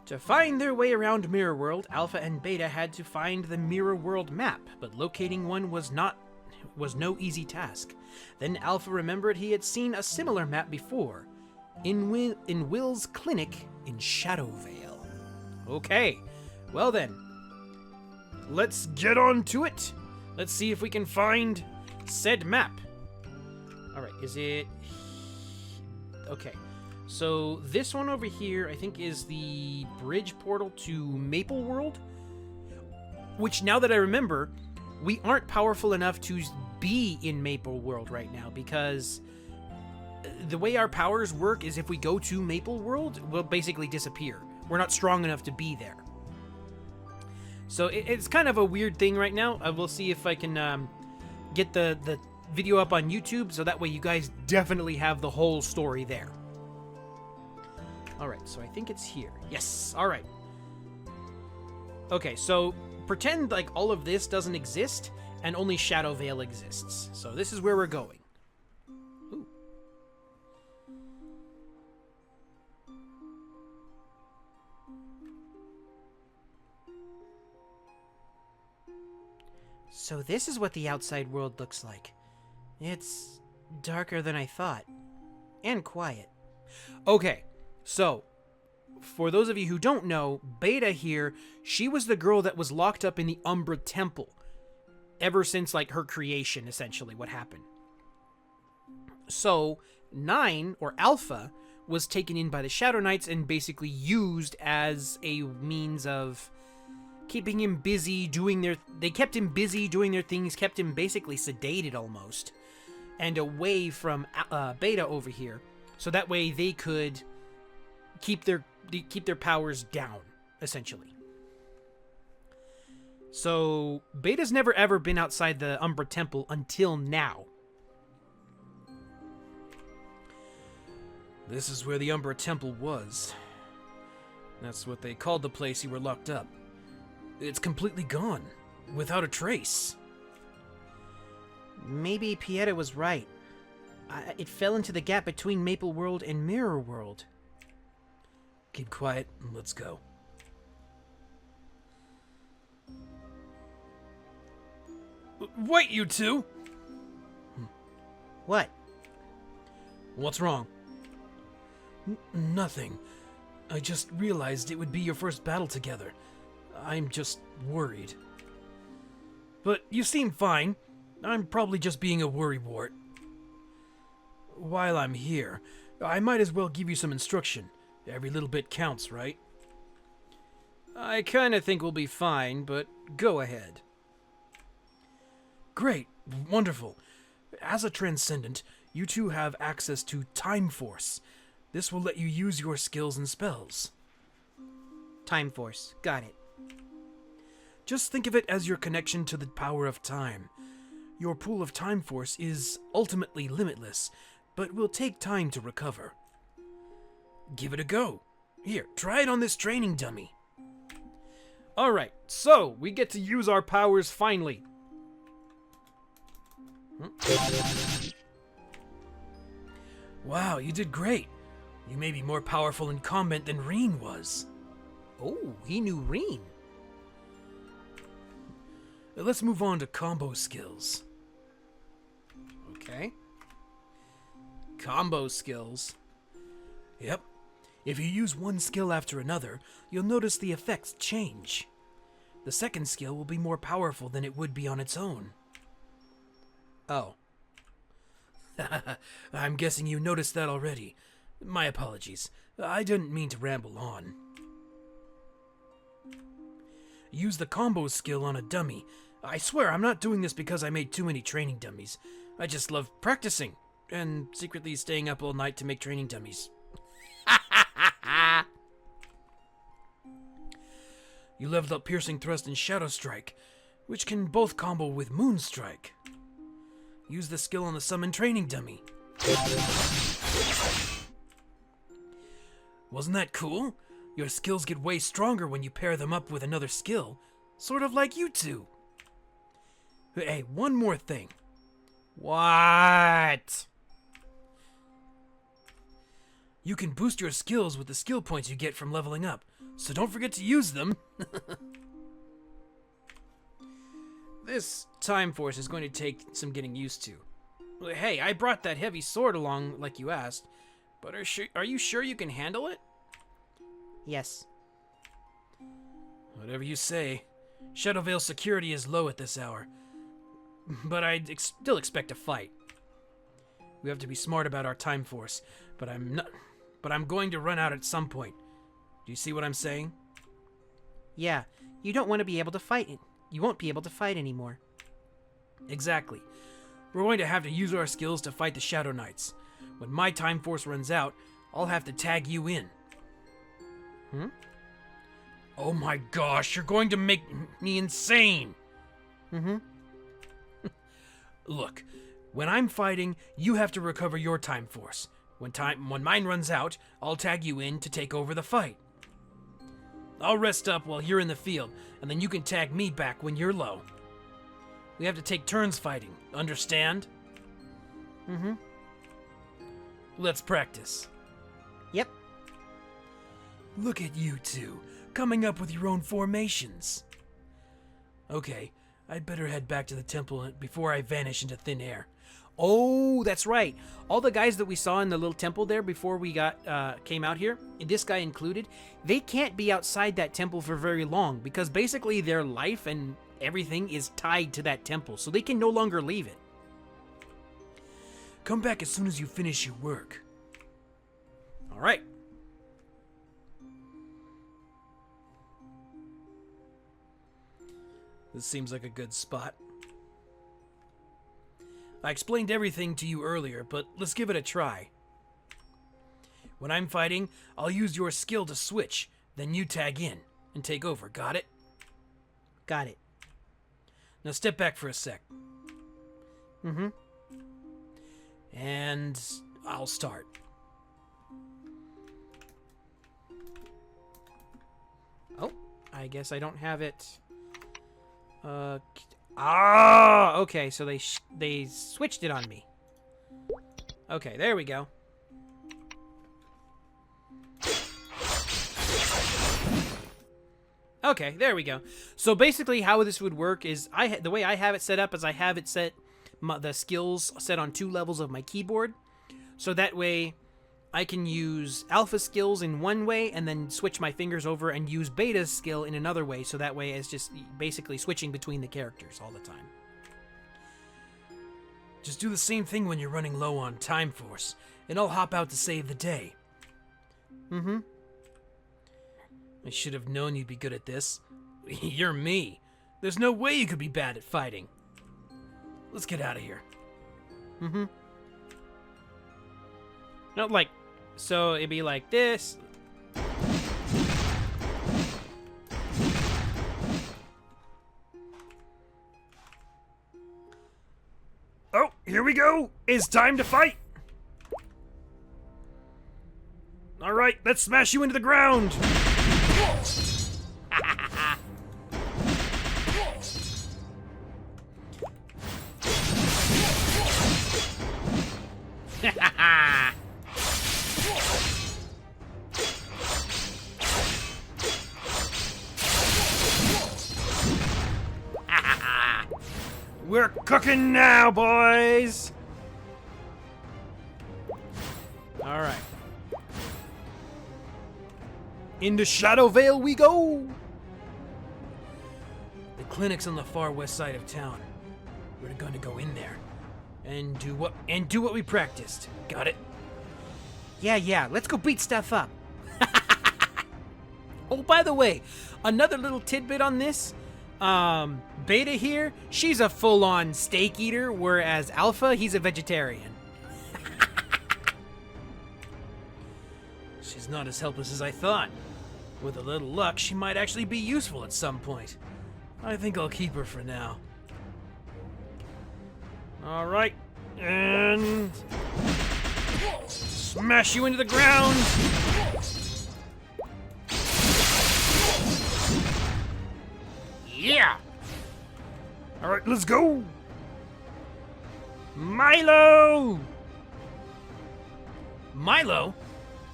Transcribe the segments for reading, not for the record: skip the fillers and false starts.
To find their way around Mirror World, Alpha and Beta had to find the Mirror World map, but locating one was no easy task. Then Alpha remembered he had seen a similar map before, in Will's clinic in Shadowvale. Okay, well then, let's get on to it. Let's see if we can find said map. Alright, is it... Okay, so this one over here, I think, is the bridge portal to Maple World, which, now that I remember, we aren't powerful enough to be in Maple World right now, because the way our powers work is if we go to Maple World, we'll basically disappear. We're not strong enough to be there. So it's kind of a weird thing right now. I will see if I can get the video up on YouTube, so that way you guys definitely have the whole story there. Alright, so I think it's here. Yes, alright. Okay, so pretend like all of this doesn't exist, and only Shadowvale exists. So this is where we're going. Ooh. So this is what the outside world looks like. It's darker than I thought. And quiet. Okay, so, for those of you who don't know, Beta here, she was the girl that was locked up in the Umbra Temple. Ever since, like, her creation, essentially, what happened. So, 9, or Alpha, was taken in by the Shadow Knights and basically used as a means of keeping him busy doing their... They kept him busy doing their things, kept him basically sedated almost, and away from Beta over here, so that way they could keep their powers down, essentially. So, Beta's never ever been outside the Umbra Temple until now. This is where the Umbra Temple was. That's what they called the place you were locked up. It's completely gone, without a trace. Maybe Pieta was right. It fell into the gap between Maple World and Mirror World. Keep quiet and let's go. Wait, you two! What? What's wrong? Nothing. I just realized it would be your first battle together. I'm just worried. But you seem fine. I'm probably just being a worrywart. While I'm here, I might as well give you some instruction. Every little bit counts, right? I kinda think we'll be fine, but go ahead. Great. Wonderful. As a Transcendent, you two have access to Time Force. This will let you use your skills and spells. Time Force. Got it. Just think of it as your connection to the power of time. Your pool of Time Force is ultimately limitless, but will take time to recover. Give it a go. Here, try it on this training dummy. Alright, so we get to use our powers finally. Wow, you did great. You may be more powerful in combat than Rhinne was. Oh, he knew Rhinne. Let's move on to combo skills. Okay. Combo skills. Yep. If you use one skill after another, you'll notice the effects change. The second skill will be more powerful than it would be on its own. Oh. I'm guessing you noticed that already. My apologies. I didn't mean to ramble on. Use the combo skill on a dummy. I swear I'm not doing this because I made too many training dummies. I just love practicing and secretly staying up all night to make training dummies. You leveled up Piercing Thrust and Shadow Strike, which can both combo with Moon Strike. Use the skill on the Summon Training Dummy. Wasn't that cool? Your skills get way stronger when you pair them up with another skill, sort of like you two. Hey, one more thing. What? You can boost your skills with the skill points you get from leveling up. so don't forget to use them. This time force is going to take some getting used to. Hey, I brought that heavy sword along like you asked, but are you sure you can handle it? Yes. Whatever you say. Shadowvale security is low at this hour, but I'd still expect a fight. We have to be smart about our time force, but I'm going to run out at some point. Do you see what I'm saying? Yeah, you don't want to be able to fight it. You won't be able to fight anymore. Exactly. We're going to have to use our skills to fight the Shadow Knights. When my time force runs out, I'll have to tag you in. Oh my gosh, you're going to make me insane! Look, when I'm fighting, you have to recover your time force. When mine runs out, I'll tag you in to take over the fight. I'll rest up while you're in the field, and then you can tag me back when you're low. We have to take turns fighting, understand? Let's practice. Yep. Look at you two, coming up with your own formations. Okay, I'd better head back to the temple before I vanish into thin air. Oh, that's right. All the guys that we saw in the little temple there before we came out here, this guy included, they can't be outside that temple for very long because basically their life and everything is tied to that temple, so they can no longer leave it. Come back as soon as you finish your work. All right. This seems like a good spot. I explained everything to you earlier, but let's give it a try. When I'm fighting, I'll use your skill to switch, then you tag in and take over, got it? Got it. Now step back for a sec. And I'll start. Oh, I guess I don't have it. Okay, so they switched it on me. Okay, there we go. Okay, there we go. So basically how this would work is the way I have it set up is I have it set the skills set on 2 levels of my keyboard. So that way I can use alpha skills in one way and then switch my fingers over and use beta's skill in another way. So that way it's just basically switching between the characters all the time. Just do the same thing when you're running low on time force, and I'll hop out to save the day. I should have known you'd be good at this. You're me. There's no way you could be bad at fighting. Let's get out of here. No, like, so it'd be like this. Oh, here we go. It's time to fight. All right, let's smash you into the ground. We're cooking now, boys! Alright. Into Shadowvale we go! The clinic's on the far west side of town. We're going to go in there and do what we practiced. Got it? Yeah, let's go beat stuff up. Oh, by the way, another little tidbit on this. Beta here, she's a full-on steak eater, whereas Alpha, he's a vegetarian. She's not as helpless as I thought. With a little luck, she might actually be useful at some point. I think I'll keep her for now. All right, and smash you into the ground. Yeah! Alright, let's go! Milo! Milo?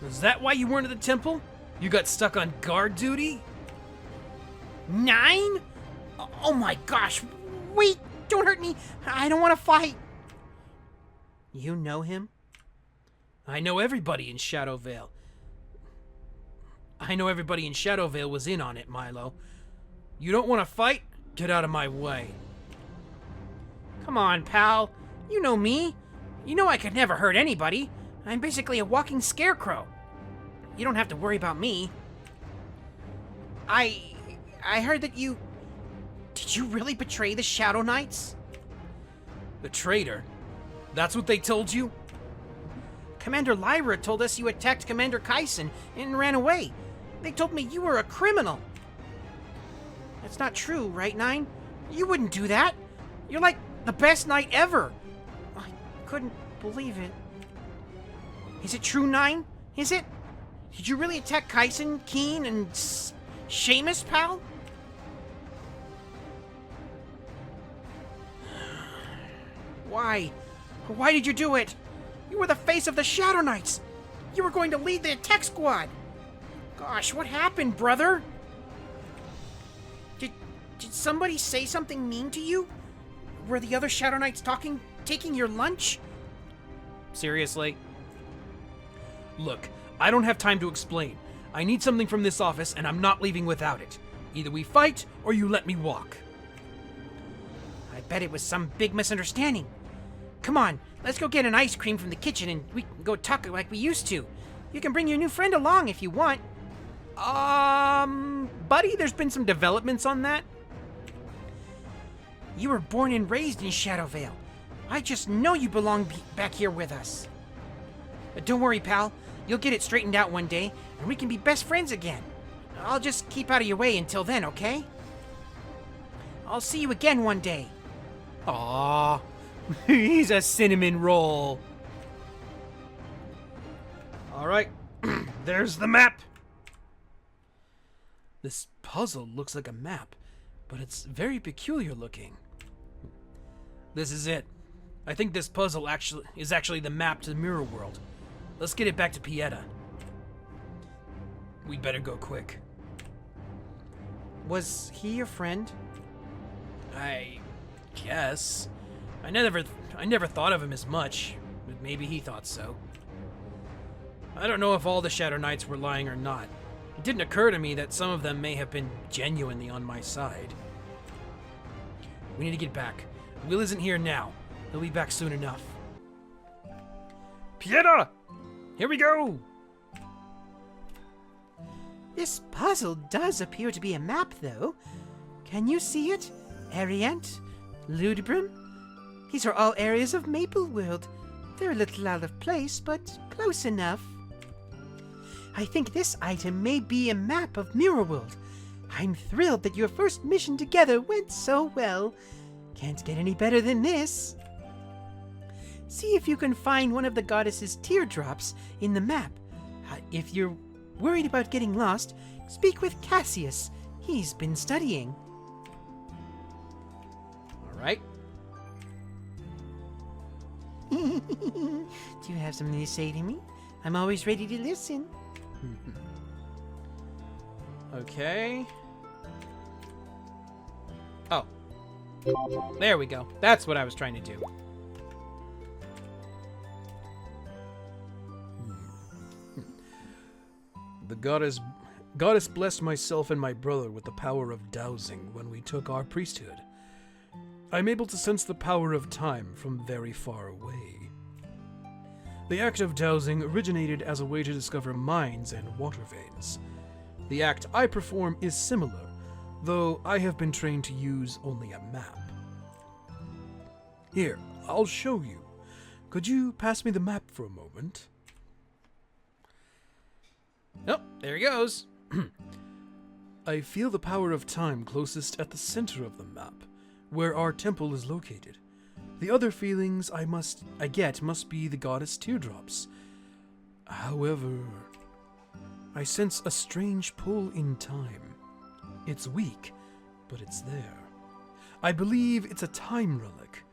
Is that why you weren't at the temple? You got stuck on guard duty? 9? Oh my gosh. Wait, don't hurt me. I don't want to fight. You know him? I know everybody in Shadowvale. I know everybody in Shadowvale was in on it, Milo. You don't want to fight? Get out of my way. Come on, pal. You know me. You know I could never hurt anybody. I'm basically a walking scarecrow. You don't have to worry about me. I heard that you... Did you really betray the Shadow Knights? The traitor? That's what they told you? Commander Lyra told us you attacked Commander Kyson and ran away. They told me you were a criminal. That's not true, right, Nine? You wouldn't do that. You're like the best knight ever. I couldn't believe it. Is it true, Nine? Is it? Did you really attack Kyson, Keen, and Seamus, pal? Why? Why did you do it? You were the face of the Shadow Knights. You were going to lead the attack squad. Gosh, what happened, brother? Did somebody say something mean to you? Were the other Shadow Knights taking your lunch? Seriously? Look, I don't have time to explain. I need something from this office, and I'm not leaving without it. Either we fight, or you let me walk. I bet it was some big misunderstanding. Come on, let's go get an ice cream from the kitchen and we can go talk like we used to. You can bring your new friend along if you want. Buddy, there's been some developments on that. You were born and raised in Shadowvale. I just know you belong back here with us. But don't worry, pal. You'll get it straightened out one day, and we can be best friends again. I'll just keep out of your way until then, okay? I'll see you again one day. Aww. He's a cinnamon roll. Alright, there's the map. This puzzle looks like a map, but it's very peculiar looking. This is it. I think this puzzle is actually the map to the mirror world. Let's get it back to Pieta. We'd better go quick. Was he your friend? I guess. I never thought of him as much, but maybe he thought so. I don't know if all the Shadow Knights were lying or not. It didn't occur to me that some of them may have been genuinely on my side. We need to get back. Will isn't here now. He'll be back soon enough. Pieta! Here we go! This puzzle does appear to be a map, though. Can you see it? Ariant? Ludibrum? These are all areas of Maple World. They're a little out of place, but close enough. I think this item may be a map of Mirror World. I'm thrilled that your first mission together went so well. Can't get any better than this. See if you can find one of the goddess's teardrops in the map. If you're worried about getting lost, speak with Cassius. He's been studying. All right. Do you have something to say to me? I'm always ready to listen. Okay. Oh. There we go. That's what I was trying to do. The goddess blessed myself and my brother with the power of dowsing when we took our priesthood. I'm able to sense the power of time from very far away. The act of dowsing originated as a way to discover mines and water veins. The act I perform is similar, though I have been trained to use only a map. Here, I'll show you. Could you pass me the map for a moment? Oh, there he goes. I feel the power of time closest at the center of the map, where our temple is located. The other feelings I get must be the goddess teardrops. However, I sense a strange pull in time. It's weak, but it's there. I believe it's a time relic.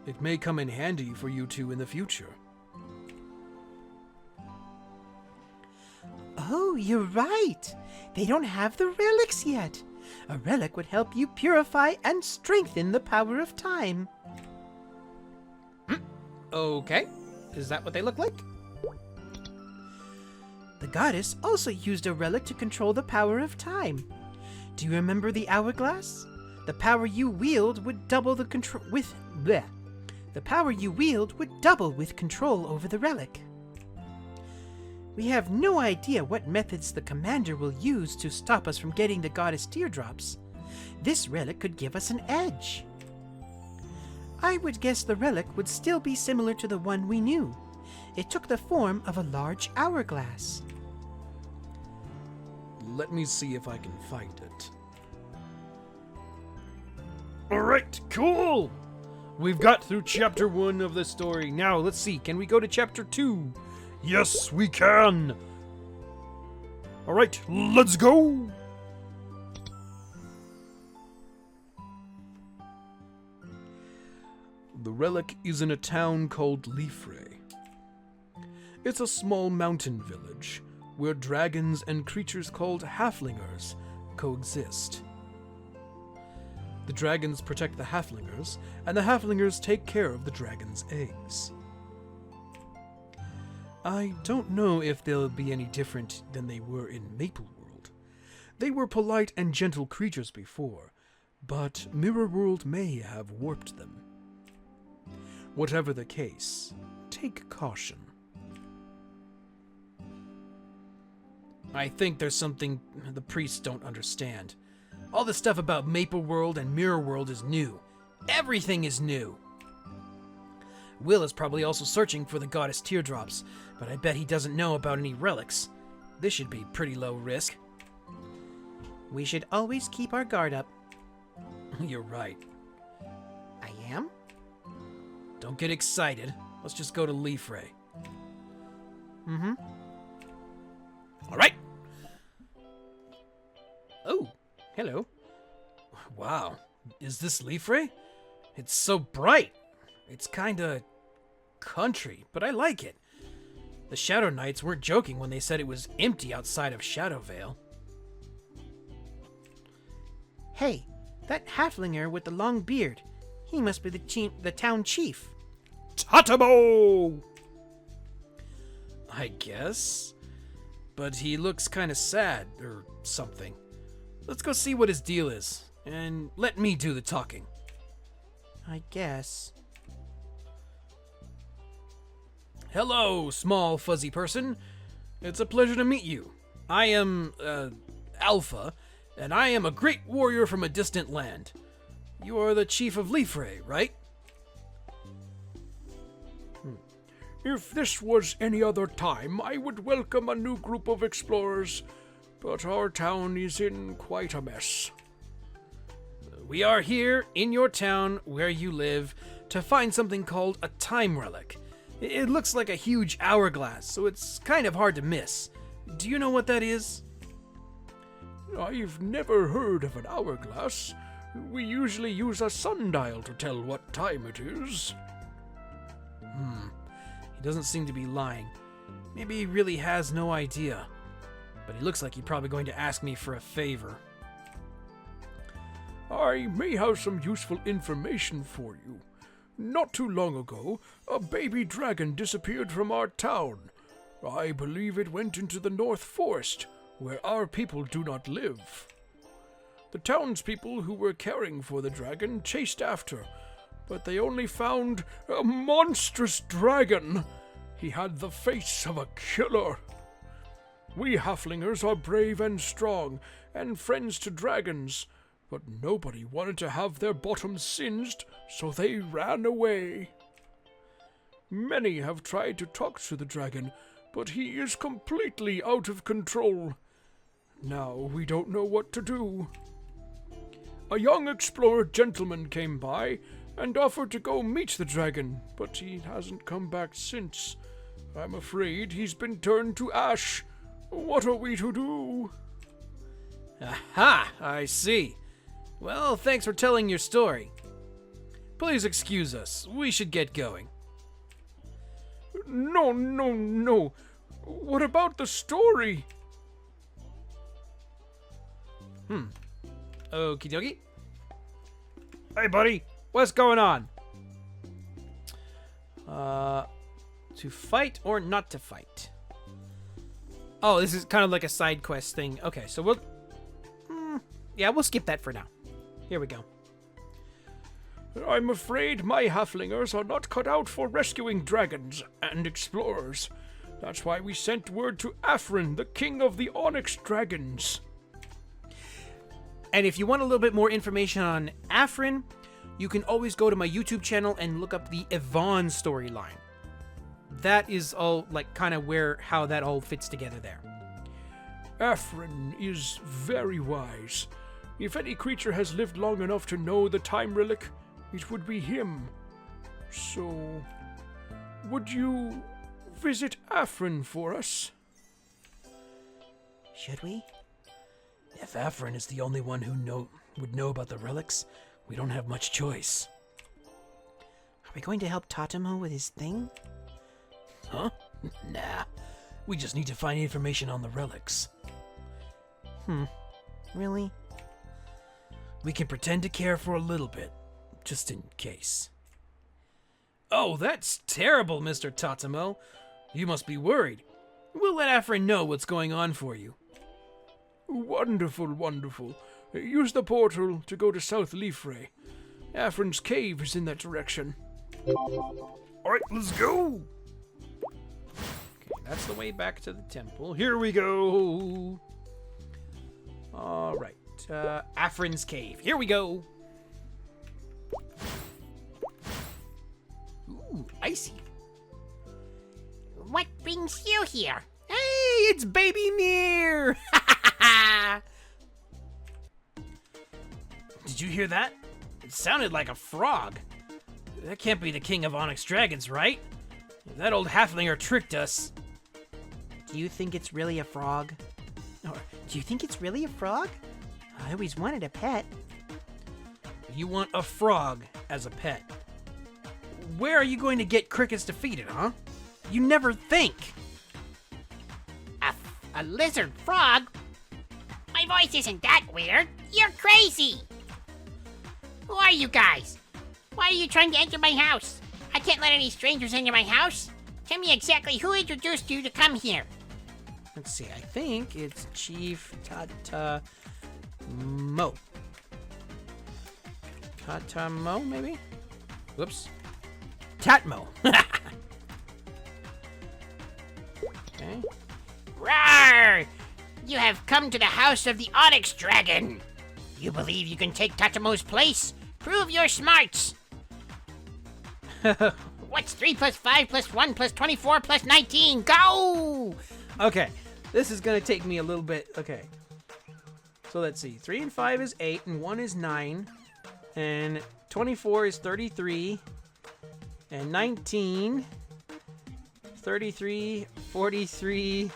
It may come in handy for you two in the future. Oh, you're right. They don't have the relics yet. A relic would help you purify and strengthen the power of time. Okay. Is that what they look like? The goddess also used a relic to control the power of time. Do you remember the hourglass? The power you wield would double the control with bleh. The power you wield would double with control over the relic. We have no idea what methods the commander will use to stop us from getting the goddess teardrops. This relic could give us an edge. I would guess the relic would still be similar to the one we knew. It took the form of a large hourglass. Let me see if I can find it. Alright, cool! We've got through chapter 1 of the story. Now, let's see, can we go to chapter 2? Yes, we can! Alright, let's go! The relic is in a town called Rhinne. It's a small mountain village where dragons and creatures called halflingers coexist. The dragons protect the halflingers, and the halflingers take care of the dragons' eggs. I don't know if they'll be any different than they were in Maple World. They were polite and gentle creatures before, but Mirror World may have warped them. Whatever the case, take caution. I think there's something the priests don't understand. All this stuff about Maple World and Mirror World is new. Everything is new. Will is probably also searching for the goddess teardrops, but I bet he doesn't know about any relics. This should be pretty low risk. We should always keep our guard up. You're right. I am? Don't get excited. Let's just go to Rhinne. Mm-hmm. All right. Oh, hello. Wow, is this Rhinne? It's so bright. It's kinda country, but I like it. The Shadow Knights weren't joking when they said it was empty outside of Shadowvale. Hey, that halflinger with the long beard. He must be the town chief. Tatsu! I guess. But he looks kinda sad, or something. Let's go see what his deal is, and let me do the talking. I guess. Hello, small fuzzy person. It's a pleasure to meet you. I am, Alpha, and I am a great warrior from a distant land. You are the chief of Rhinne, right? If this was any other time, I would welcome a new group of explorers, but our town is in quite a mess. We are here, in your town, where you live, to find something called a time relic. It looks like a huge hourglass, so it's kind of hard to miss. Do you know what that is? I've never heard of an hourglass. We usually use a sundial to tell what time it is. He doesn't seem to be lying. Maybe he really has no idea. But he looks like he's probably going to ask me for a favor. I may have some useful information for you. Not too long ago, a baby dragon disappeared from our town. I believe it went into the North Forest, where our people do not live. The townspeople who were caring for the dragon chased after, but they only found a monstrous dragon. He had the face of a killer. We halflingers are brave and strong, and friends to dragons, but nobody wanted to have their bottoms singed, so they ran away. Many have tried to talk to the dragon, but he is completely out of control. Now we don't know what to do. A young explorer gentleman came by and offered to go meet the dragon, but he hasn't come back since. I'm afraid he's been turned to ash. What are we to do? Aha! I see. Well, thanks for telling your story. Please excuse us. We should get going. No. What about the story? Okie dokie. Hey, buddy. What's going on? To fight or not to fight? Oh, this is kind of like a side quest thing. Okay, so we'll... yeah, we'll skip that for now. Here we go. I'm afraid my halflingers are not cut out for rescuing dragons and explorers. That's why we sent word to Afrin, the king of the Onyx Dragons. And if you want a little bit more information on Afrin, you can always go to my YouTube channel and look up the Yvonne storyline. That is all, like, kind of how that all fits together there. Afrin is very wise. If any creature has lived long enough to know the time relic, it would be him. So, would you visit Afrin for us? Should we? If Afrin is the only one who would know about the relics, we don't have much choice. Are we going to help Tatamo with his thing? Huh? Nah. We just need to find information on the relics. Really? We can pretend to care for a little bit, just in case. Oh, that's terrible, Mr. Tatamo. You must be worried. We'll let Afrin know what's going on for you. Wonderful, wonderful. Use the portal to go to South Leafray. Afrin's cave is in that direction. Alright, let's go! Okay, that's the way back to the temple. Here we go! Alright, Afrin's cave. Here we go! Ooh, icy. What brings you here? Hey, it's Baby Mir! Did you hear that? It sounded like a frog. That can't be the king of Onyx Dragons, right? That old halflinger tricked us. Do you think it's really a frog? Or do you think it's really a frog? I always wanted a pet. You want a frog as a pet. Where are you going to get crickets to feed it, huh? You never think. A lizard frog? My voice isn't that weird. You're crazy. Who are you guys? Why are you trying to enter my house? I can't let any strangers into my house. Tell me exactly who introduced you to come here. Let's see, I think it's Chief Tatamo. Tatamo, maybe? Whoops. Tatmo. Okay. Rawr! You have come to the house of the Onyx Dragon. You believe you can take Tatamo's place? Prove your smarts. What's 3 plus 5 plus 1 plus 24 plus 19? Go! Okay, this is gonna take me a little bit. Okay. So let's see. 3 and 5 is 8, and 1 is 9. And 24 is 33. And 19, 33, 43,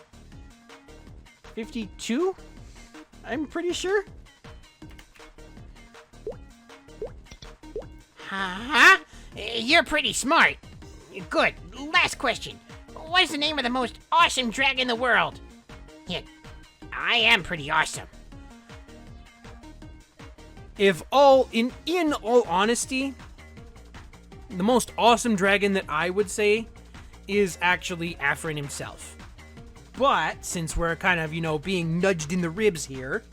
52? I'm pretty sure. Huh? You're pretty smart. Good. Last question. What is the name of the most awesome dragon in the world? Yeah, I am pretty awesome. In all honesty, the most awesome dragon that I would say is actually Afrin himself. But since we're kind of, being nudged in the ribs here,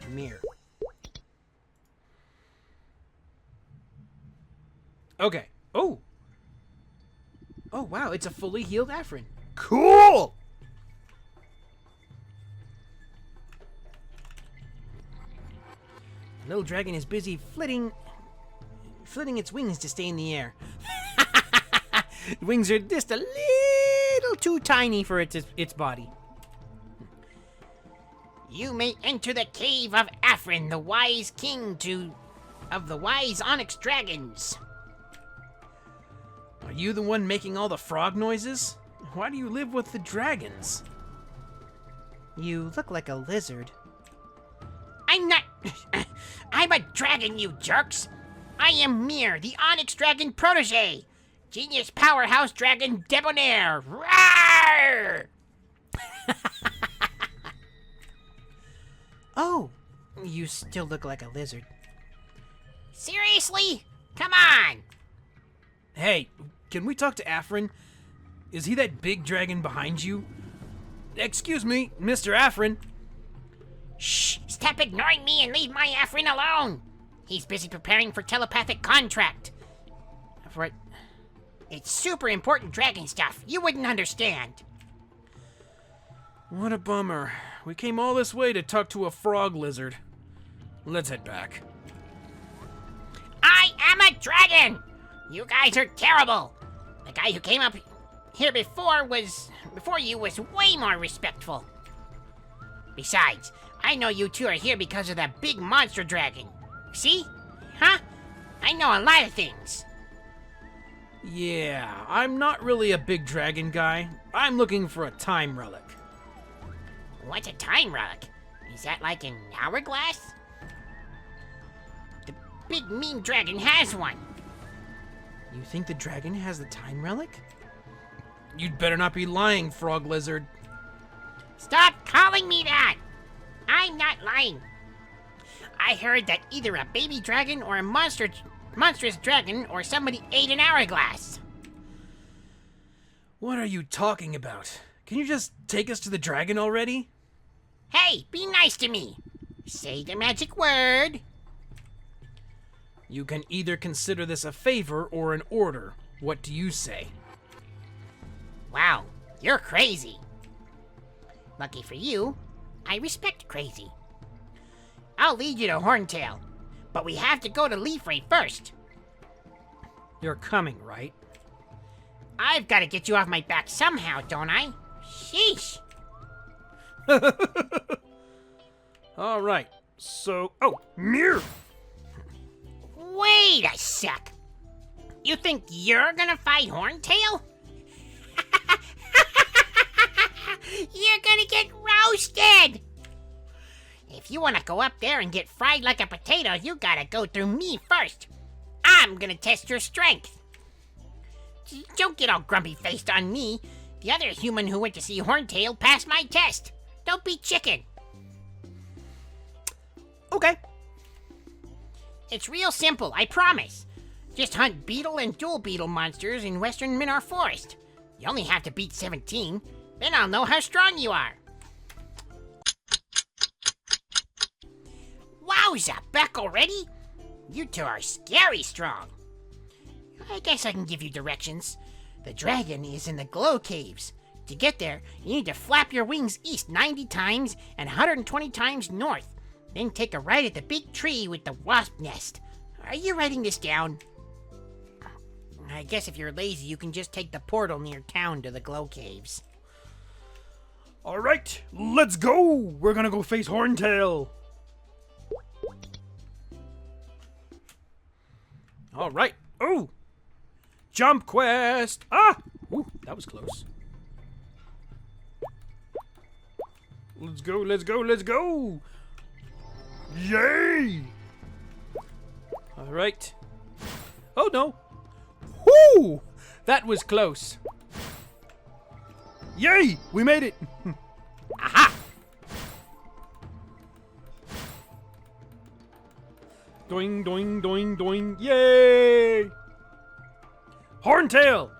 Mir. Okay. Oh, wow, it's a fully healed Afrin. Cool! The little dragon is busy flitting its wings to stay in the air. The wings are just a little too tiny for its body. You may enter the cave of Afrin, the wise king of the wise Onyx Dragons. Are you the one making all the frog noises? Why do you live with the dragons? You look like a lizard. I'm not... I'm a dragon, you jerks. I am Mir, the Onyx Dragon protege. Genius powerhouse dragon debonair. Rawr! Oh, you still look like a lizard. Seriously? Come on! Hey, can we talk to Afrin? Is he that big dragon behind you? Excuse me, Mr. Afrin. Shh! Stop ignoring me and leave my Afrin alone! He's busy preparing for telepathic contract. For It's super important dragon stuff. You wouldn't understand. What a bummer. We came all this way to talk to a frog lizard. Let's head back. I am a dragon! You guys are terrible! The guy who came up here before you was way more respectful. Besides, I know you two are here because of that big monster dragon. See? Huh? I know a lot of things. Yeah, I'm not really a big dragon guy. I'm looking for a time relic. What's a time relic? Is that like an hourglass? The big mean dragon has one. You think the dragon has the time relic? You'd better not be lying, frog lizard. Stop calling me that! I'm not lying. I heard that either a baby dragon or a monstrous dragon or somebody ate an hourglass. What are you talking about? Can you just take us to the dragon already? Hey, be nice to me. Say the magic word. You can either consider this a favor or an order. What do you say? Wow, you're crazy. Lucky for you, I respect crazy. I'll lead you to Horntail, but we have to go to Leafray first. You're coming, right? I've got to get you off my back somehow, don't I? Sheesh. All right. So, oh, mirror. Wait a sec. You think you're gonna fight Horntail? You're gonna get roasted! If you wanna go up there and get fried like a potato, you gotta go through me first. I'm gonna test your strength. Don't get all grumpy-faced on me. The other human who went to see Horntail passed my test. Don't be chicken. Okay. It's real simple, I promise. Just hunt beetle and dual beetle monsters in western Minar Forest. You only have to beat 17, then I'll know how strong you are. Wowza, back already? You two are scary strong. I guess I can give you directions. The dragon is in the glow caves. To get there, you need to flap your wings east 90 times and 120 times north. Then take a right at the big tree with the wasp nest. Are you writing this down? I guess if you're lazy, you can just take the portal near town to the glow caves. All right, let's go. We're gonna go face Horntail. All right. Oh, jump quest. Ah, ooh, that was close. Let's go. Let's go. Let's go. Yay! All right. Oh no. Whoo! That was close. Yay! We made it. Aha! Doing, doing, doing, doing. Yay! Horntail!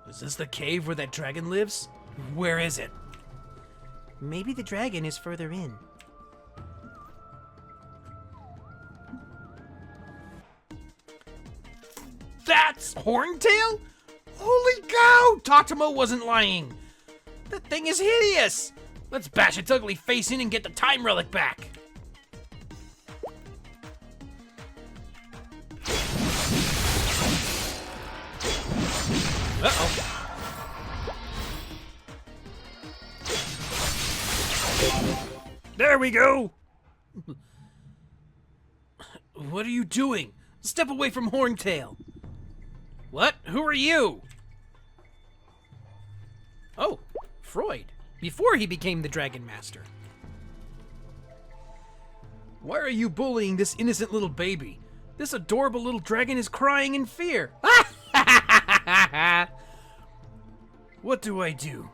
Is this the cave where that dragon lives? Where is it? Maybe the dragon is further in. That's Horntail? Holy cow! Tatamo wasn't lying. That thing is hideous. Let's bash its ugly face in and get the time relic back. Uh-oh. There we go. What are you doing? Step away from Horntail. What? Who are you? Oh, Freud. Before he became the Dragon Master. Why are you bullying this innocent little baby? This adorable little dragon is crying in fear. What do I do?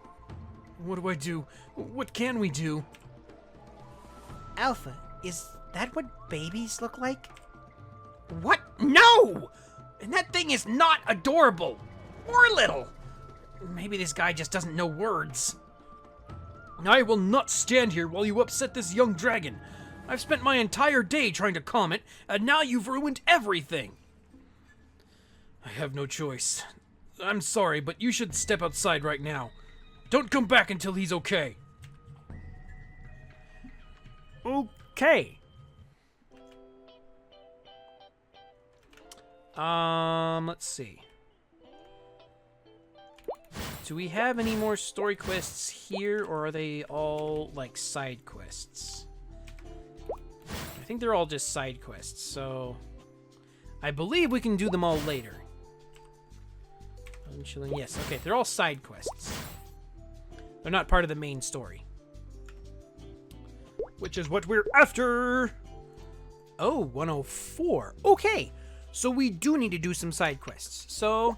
What do I do? What can we do? Alpha, is that what babies look like? What? No! And that thing is not adorable. Or little. Maybe this guy just doesn't know words. I will not stand here while you upset this young dragon. I've spent my entire day trying to calm it, and now you've ruined everything. I have no choice. I'm sorry, but you should step outside right now. Don't come back until he's okay. Okay. Let's see. Do we have any more story quests here, or are they all, like, side quests? I think they're all just side quests, so... I believe we can do them all later. Yes, okay, they're all side quests. They're not part of the main story. Which is what we're after! Oh, 104. Okay, so we do need to do some side quests. So,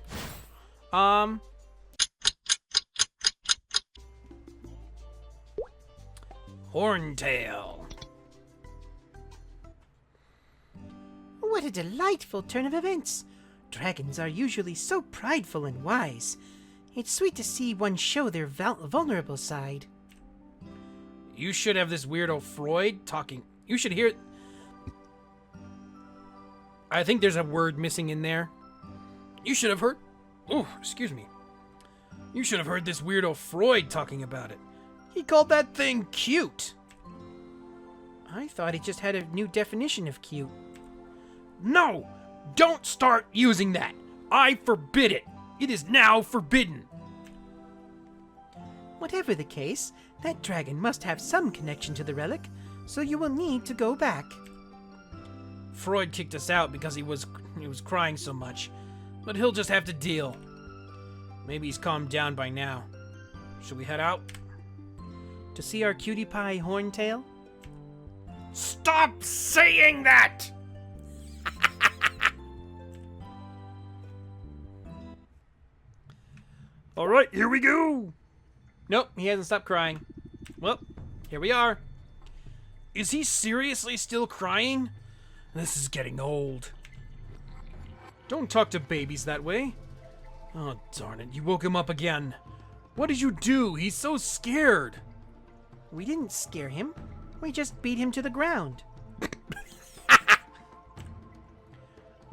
Horntail. What a delightful turn of events. Dragons are usually so prideful and wise. It's sweet to see one show their vulnerable side. You should have this weirdo Freud talking. You should hear... I think there's a word missing in there. You should have heard... Oh, excuse me. You should have heard this weirdo Freud talking about it. He called that thing cute. I thought it just had a new definition of cute. No! Don't start using that! I forbid it! It is now forbidden! Whatever the case, that dragon must have some connection to the relic, so you will need to go back. Freud kicked us out because he was crying so much, but he'll just have to deal. Maybe he's calmed down by now. Should we head out? To see our cutie pie Horntail? Stop saying that! All right, here we go. Nope, he hasn't stopped crying. Well, here we are. Is he seriously still crying? This is getting old. Don't talk to babies that way. Oh, darn it, you woke him up again. What did you do? He's so scared. We didn't scare him. We just beat him to the ground.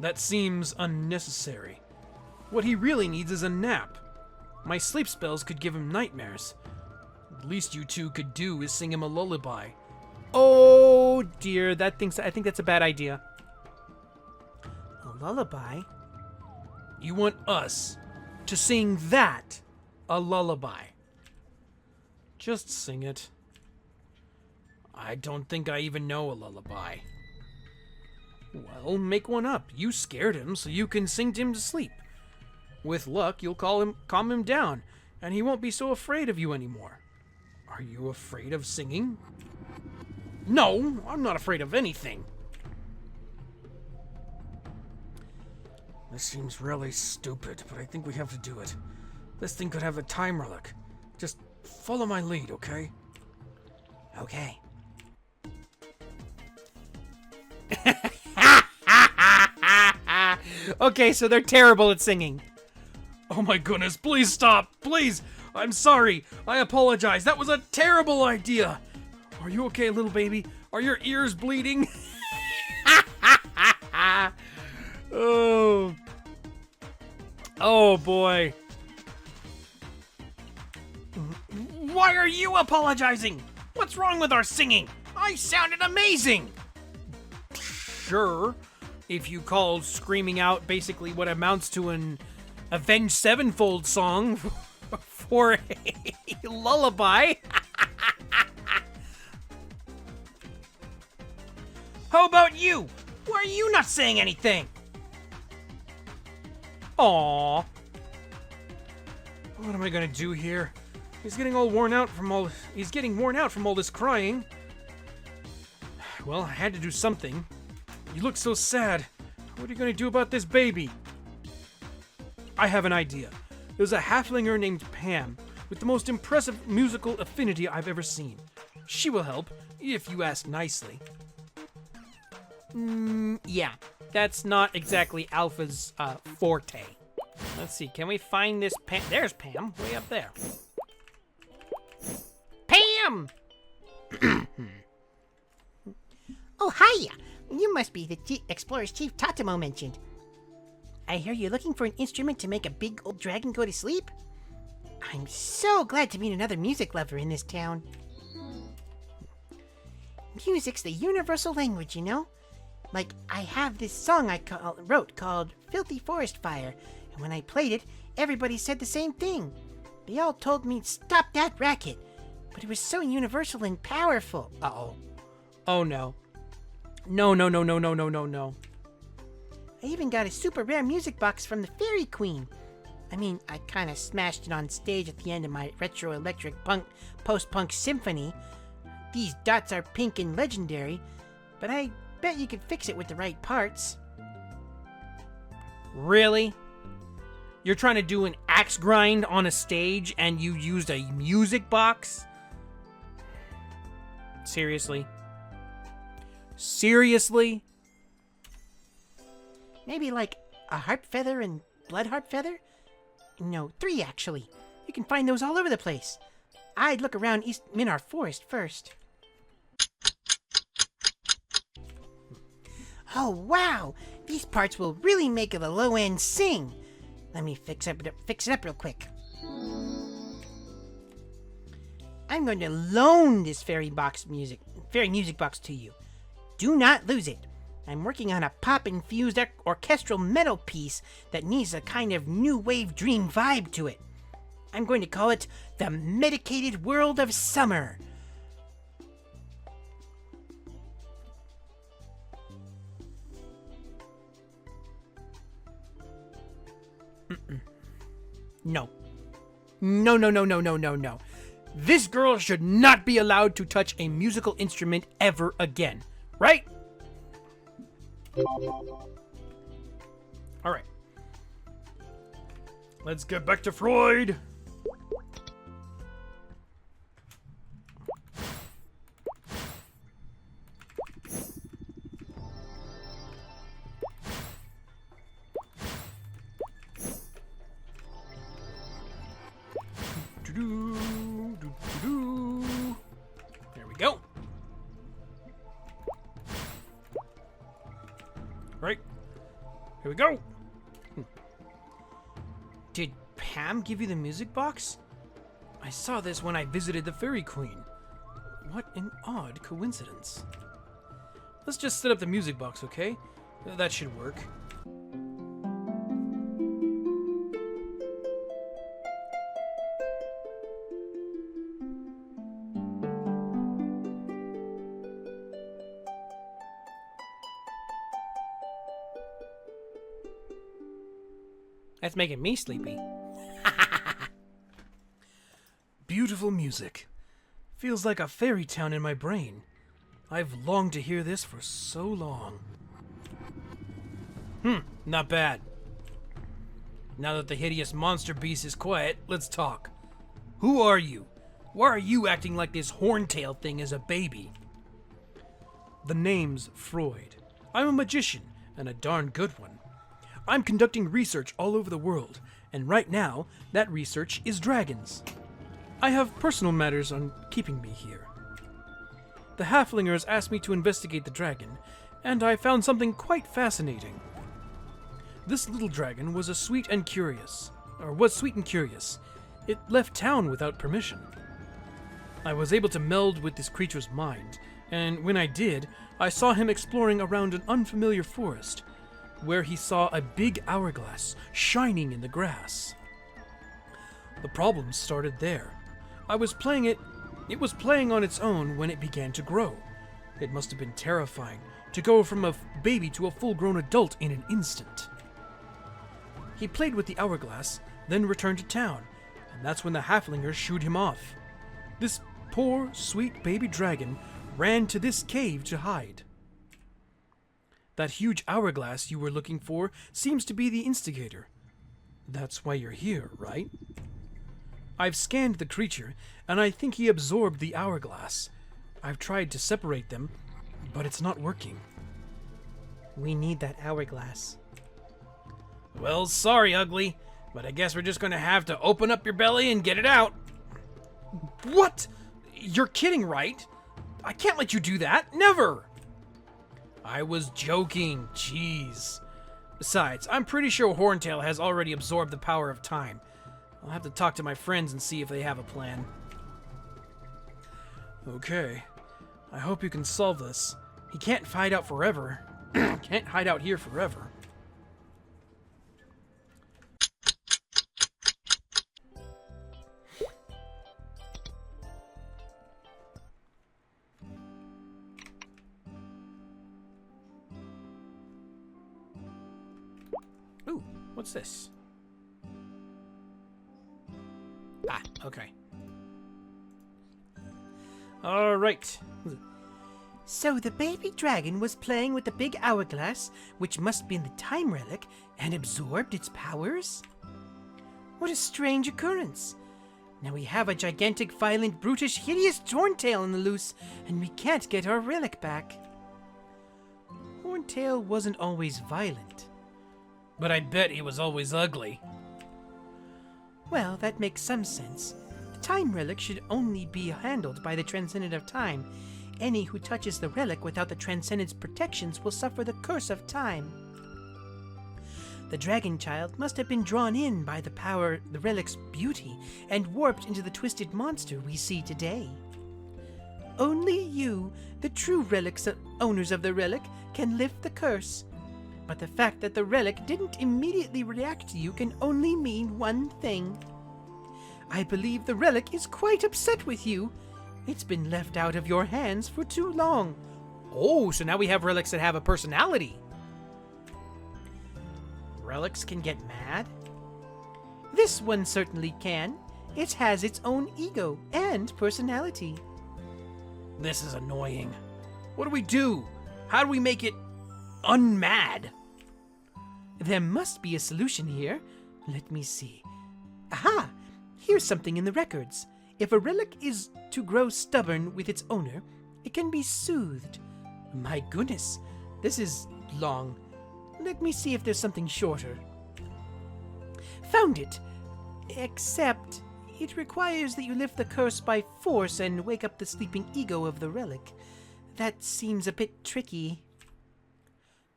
That seems unnecessary. What he really needs is a nap. My sleep spells could give him nightmares. The least you two could do is sing him a lullaby. Oh dear, I think that's a bad idea. A lullaby? You want us to sing that a lullaby? Just sing it. I don't think I even know a lullaby. Well, make one up. You scared him, so you can sing him to sleep. With luck, you'll calm him down, and he won't be so afraid of you anymore. Are you afraid of singing? No, I'm not afraid of anything. This seems really stupid, but I think we have to do it. This thing could have a time relic. Just follow my lead, okay? Okay. Okay, so they're terrible at singing. Oh my goodness, please stop, please! I'm sorry, I apologize, that was a terrible idea! Are you okay, little baby? Are your ears bleeding? Oh. Oh boy. Why are you apologizing? What's wrong with our singing? I sounded amazing! Sure, if you call screaming out basically what amounts to an Avenged Sevenfold song for a lullaby. How about you? Why are you not saying anything? Aww. What am I gonna do here? He's getting worn out from all this crying. Well, I had to do something. You look so sad. What are you gonna do about this baby? I have an idea. There's a halflinger named Pam with the most impressive musical affinity I've ever seen. She will help if you ask nicely. Yeah, that's not exactly Alpha's forte. Let's see, can we find this Pam? There's Pam, way up there. Pam! Oh, hiya! You must be the Explorer's Chief Tatsu mentioned. I hear you're looking for an instrument to make a big old dragon go to sleep? I'm so glad to meet another music lover in this town. Music's the universal language, you know? Like, I have this song I wrote called Filthy Forest Fire, and when I played it, everybody said the same thing. They all told me, stop that racket, but it was so universal and powerful. Uh-oh. Oh, no. No. I even got a super rare music box from the Fairy Queen. I mean, I kind of smashed it on stage at the end of my retro electric punk post-punk symphony. These dots are pink and legendary, but I bet you could fix it with the right parts. Really? You're trying to do an axe grind on a stage and you used a music box? Seriously? Seriously? Maybe like a harp feather and blood harp feather? No, 3 actually. You can find those all over the place. I'd look around East Minar Forest first. Oh wow! These parts will really make the low end sing. Let me fix it up real quick. I'm going to loan this fairy music box to you. Do not lose it. I'm working on a pop-infused orchestral metal piece that needs a kind of new wave dream vibe to it. I'm going to call it The Medicated World of Summer. No. No. This girl should not be allowed to touch a musical instrument ever again. Right? Alright. Let's get back to Freud. There we go. Right. Here we go. Did Pam give you the music box? I saw this when I visited the Fairy Queen. What an odd coincidence. Let's just set up the music box, okay? That should work. That's making me sleepy. Beautiful music. Feels like a fairy town in my brain. I've longed to hear this for so long. Not bad. Now that the hideous monster beast is quiet, let's talk. Who are you? Why are you acting like this horntail thing is a baby? The name's Freud. I'm a magician, and a darn good one. I'm conducting research all over the world, and right now, that research is dragons. I have personal matters on keeping me here. The halflingers asked me to investigate the dragon, and I found something quite fascinating. This little dragon was sweet and curious. It left town without permission. I was able to meld with this creature's mind, and when I did, I saw him exploring around an unfamiliar forest, where he saw a big hourglass shining in the grass. The problem started there. I was playing it. It was playing on its own when it began to grow. It must have been terrifying to go from a baby to a full-grown adult in an instant. He played with the hourglass, then returned to town, and that's when the halflingers shooed him off. This poor, sweet baby dragon ran to this cave to hide. That huge hourglass you were looking for seems to be the instigator. That's why you're here, right? I've scanned the creature, and I think he absorbed the hourglass. I've tried to separate them, but it's not working. We need that hourglass. Well, sorry, Ugly, but I guess we're just gonna have to open up your belly and get it out. What? You're kidding, right? I can't let you do that. Never! I was joking. Jeez. Besides, I'm pretty sure Horntail has already absorbed the power of time. I'll have to talk to my friends and see if they have a plan. Okay. I hope you can solve this. He can't hide out forever. Can't hide out here forever. Ooh, what's this? Ah, okay. All right. So the baby dragon was playing with the big hourglass, which must be in the time relic, and absorbed its powers? What a strange occurrence. Now we have a gigantic, violent, brutish, hideous Horntail on the loose, and we can't get our relic back. Horntail wasn't always violent. But I bet he was always ugly. Well, that makes some sense. The time relic should only be handled by the Transcendent of Time. Any who touches the relic without the Transcendent's protections will suffer the curse of time. The dragon child must have been drawn in by the power, the relic's beauty, and warped into the twisted monster we see today. Only you, the true relic's owners of the relic, can lift the curse. But the fact that the relic didn't immediately react to you can only mean one thing. I believe the relic is quite upset with you. It's been left out of your hands for too long. Oh, so now we have relics that have a personality. Relics can get mad? This one certainly can. It has its own ego and personality. This is annoying. What do we do? How do we make it unmad? There must be a solution here. Let me see. Aha! Here's something in the records. If a relic is to grow stubborn with its owner, it can be soothed. My goodness, this is long. Let me see if there's something shorter. Found it! Except, it requires that you lift the curse by force and wake up the sleeping ego of the relic. That seems a bit tricky.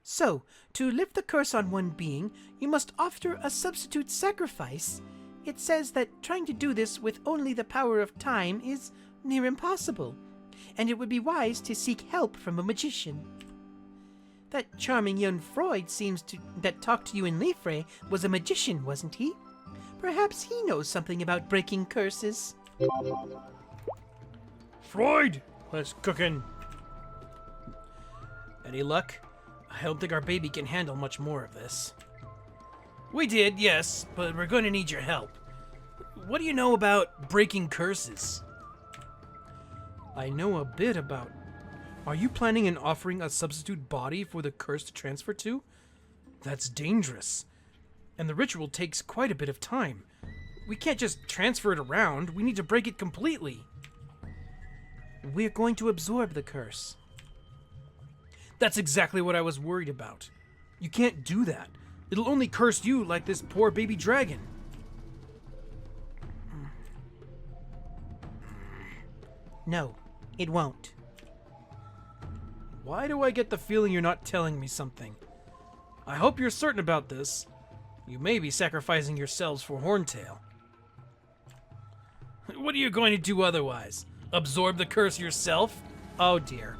So, to lift the curse on one being, you must offer a substitute sacrifice. It says that trying to do this with only the power of time is near impossible, and it would be wise to seek help from a magician. That charming young Freud that talked to you in Liefre was a magician, wasn't he? Perhaps he knows something about breaking curses. Freud! Let's cookin'. Any luck? I don't think our baby can handle much more of this. We did, yes, but we're going to need your help. What do you know about breaking curses? I know a bit about... Are you planning on offering a substitute body for the curse to transfer to? That's dangerous. And the ritual takes quite a bit of time. We can't just transfer it around. We need to break it completely. We're going to absorb the curse. That's exactly what I was worried about. You can't do that. It'll only curse you like this poor baby dragon. No, it won't. Why do I get the feeling you're not telling me something? I hope you're certain about this. You may be sacrificing yourselves for Horntail. What are you going to do otherwise? Absorb the curse yourself? Oh dear.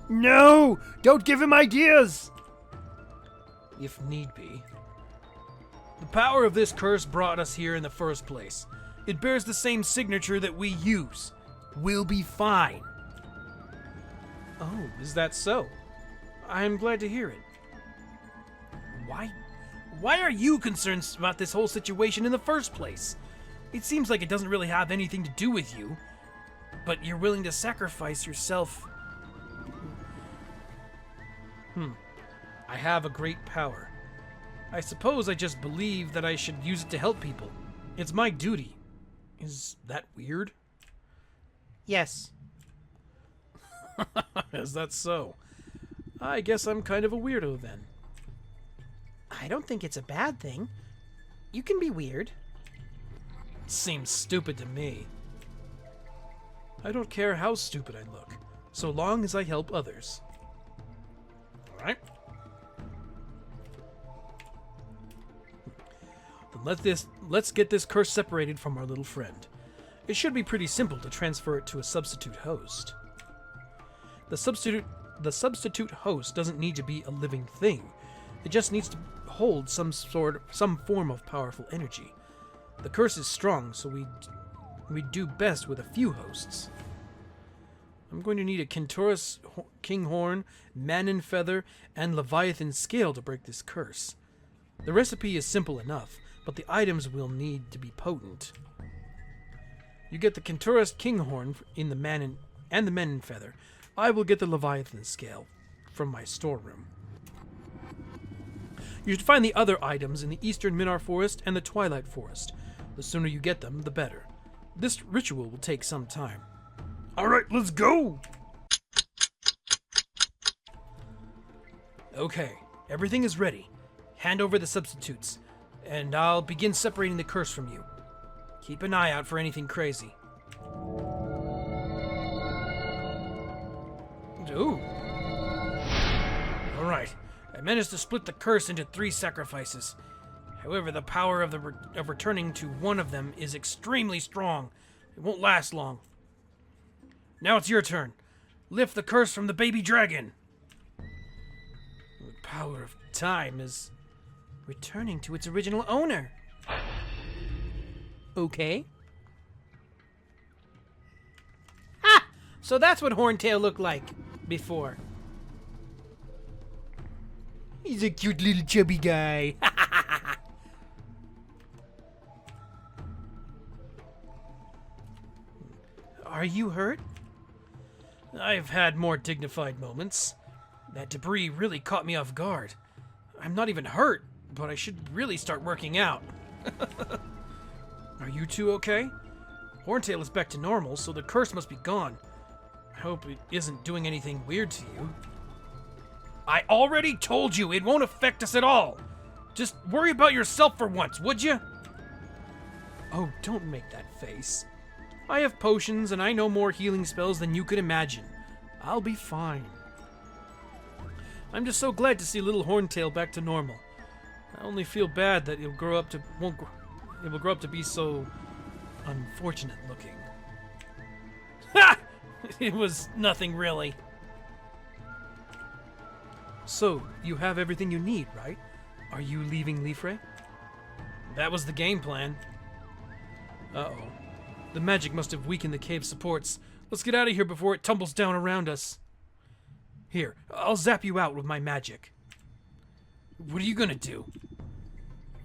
No! Don't give him ideas! If need be. The power of this curse brought us here in the first place. It bears the same signature that we use. We'll be fine. Oh, is that so? I'm glad to hear it. Why are you concerned about this whole situation in the first place? It seems like it doesn't really have anything to do with you, but you're willing to sacrifice yourself. I have a great power. I suppose I just believe that I should use it to help people. It's my duty. Is that weird? Yes. Is that so? I guess I'm kind of a weirdo then. I don't think it's a bad thing. You can be weird. Seems stupid to me. I don't care how stupid I look, so long as I help others. Alright. Then let's get this curse separated from our little friend. It should be pretty simple to transfer it to a substitute host. The substitute host doesn't need to be a living thing. It just needs to hold some form of powerful energy. The curse is strong, so we do best with a few hosts. I'm going to need a Kentorus Kinghorn, Manon Feather, and Leviathan Scale to break this curse. The recipe is simple enough, but the items will need to be potent. You get the Kentorus Kinghorn in the Manon and the Manon Feather. I will get the Leviathan Scale from my storeroom. You should find the other items in the Eastern Minar Forest and the Twilight Forest. The sooner you get them, the better. This ritual will take some time. Alright, let's go! Okay, everything is ready. Hand over the substitutes, and I'll begin separating the curse from you. Keep an eye out for anything crazy. Ooh. Alright, I managed to split the curse into 3 sacrifices. However, the power of returning to one of them is extremely strong. It won't last long. Now it's your turn. Lift the curse from the baby dragon. The power of time is returning to its original owner. Okay. Ha! So that's what Horntail looked like before. He's a cute little chubby guy. Are you hurt? I've had more dignified moments. That debris really caught me off guard. I'm not even hurt, but I should really start working out. Are you two okay? Horntail is back to normal, so the curse must be gone. I hope it isn't doing anything weird to you. I already told you it won't affect us at all. Just worry about yourself for once, would you? Oh, don't make that face. I have potions and I know more healing spells than you could imagine. I'll be fine. I'm just so glad to see little Horntail back to normal. I only feel bad that it will grow up to be so unfortunate looking. Ha! It was nothing really. So, you have everything you need, right? Are you leaving Liefre? That was the game plan. Uh-oh. The magic must have weakened the cave's supports. Let's get out of here before it tumbles down around us. Here, I'll zap you out with my magic. What are you gonna do?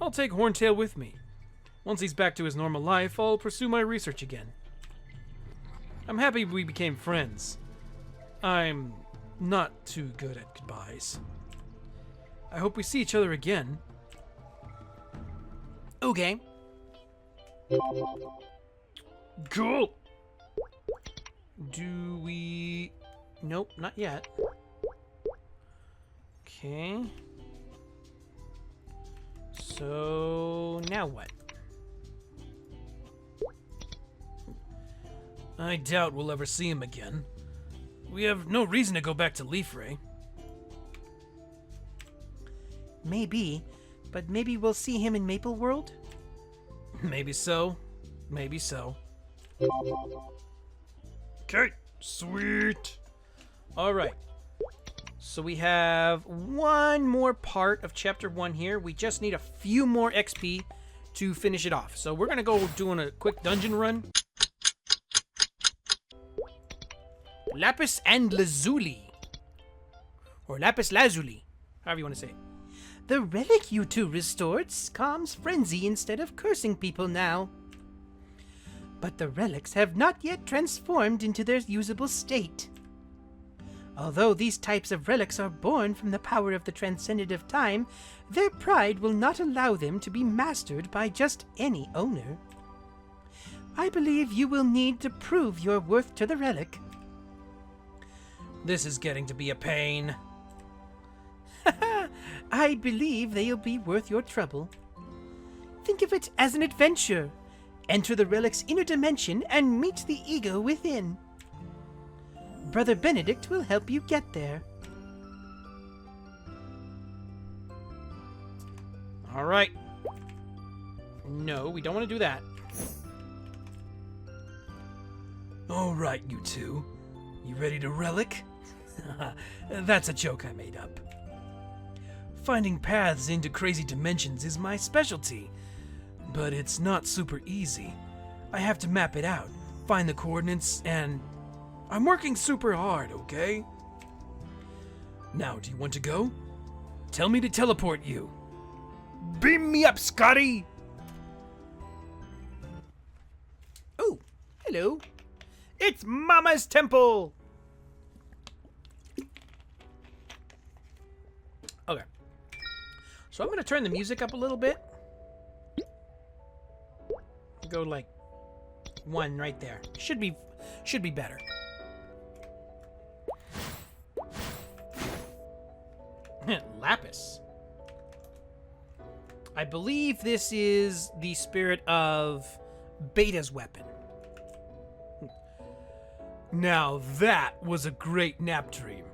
I'll take Horntail with me. Once he's back to his normal life, I'll pursue my research again. I'm happy we became friends. I'm not too good at goodbyes. I hope we see each other again. Okay. Cool! Do we... Nope, not yet. Okay. So, now what? I doubt we'll ever see him again. We have no reason to go back to Liefre. Maybe, but maybe we'll see him in Maple World? Maybe so. Maybe so. Okay, sweet. All right. So we have one more part of Chapter 1 here. We just need a few more XP to finish it off. So we're going to go doing a quick dungeon run. Lapis and Lazuli. Or Lapis Lazuli. However you want to say it. The relic you two restored calms frenzy instead of cursing people now. But the relics have not yet transformed into their usable state. Although these types of relics are born from the power of the transcendentive time, their pride will not allow them to be mastered by just any owner. I believe you will need to prove your worth to the relic. This is getting to be a pain. I believe they'll be worth your trouble. Think of it as an adventure. Enter the relic's inner dimension and meet the ego within. Brother Benedict will help you get there. All right. No, we don't want to do that. All right, you two. You ready to relic? That's a joke I made up. Finding paths into crazy dimensions is my specialty, but it's not super easy. I have to map it out, find the coordinates, and I'm working super hard, okay? Now, do you want to go? Tell me to teleport you. Beam me up, Scotty! Oh, hello. It's Mama's Temple! Okay. So I'm going to turn the music up a little bit. Go like 1 right there. Should be better. Lapis. I believe this is the spirit of Beta's weapon. Now that was a great nap dream.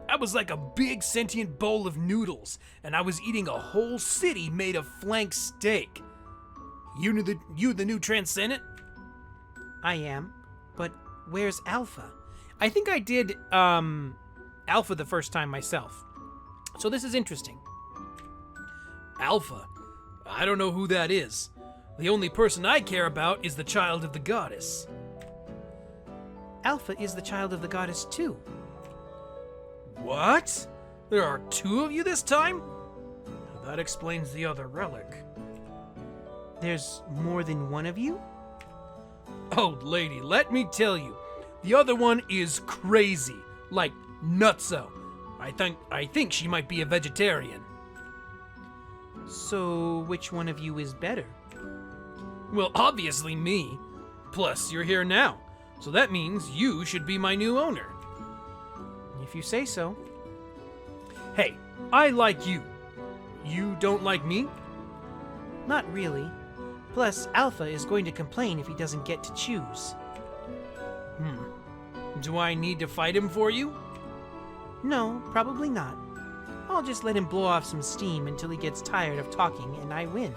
I was like a big sentient bowl of noodles, and I was eating a whole city made of flank steak. You the new Transcendent? I am, but where's Alpha? I think I did Alpha the first time myself. So this is interesting. Alpha? I don't know who that is. The only person I care about is the child of the goddess. Alpha is the child of the goddess too. What? There are 2 of you this time? That explains the other relic. There's more than one of you? Oh, lady, let me tell you, the other one is crazy, like nutso. I think she might be a vegetarian. So which one of you is better? Well, obviously me. Plus, you're here now, so that means you should be my new owner. If you say so. Hey, I like you. You don't like me? Not really. Plus, Alpha is going to complain if he doesn't get to choose. Do I need to fight him for you? No, probably not. I'll just let him blow off some steam until he gets tired of talking and I win.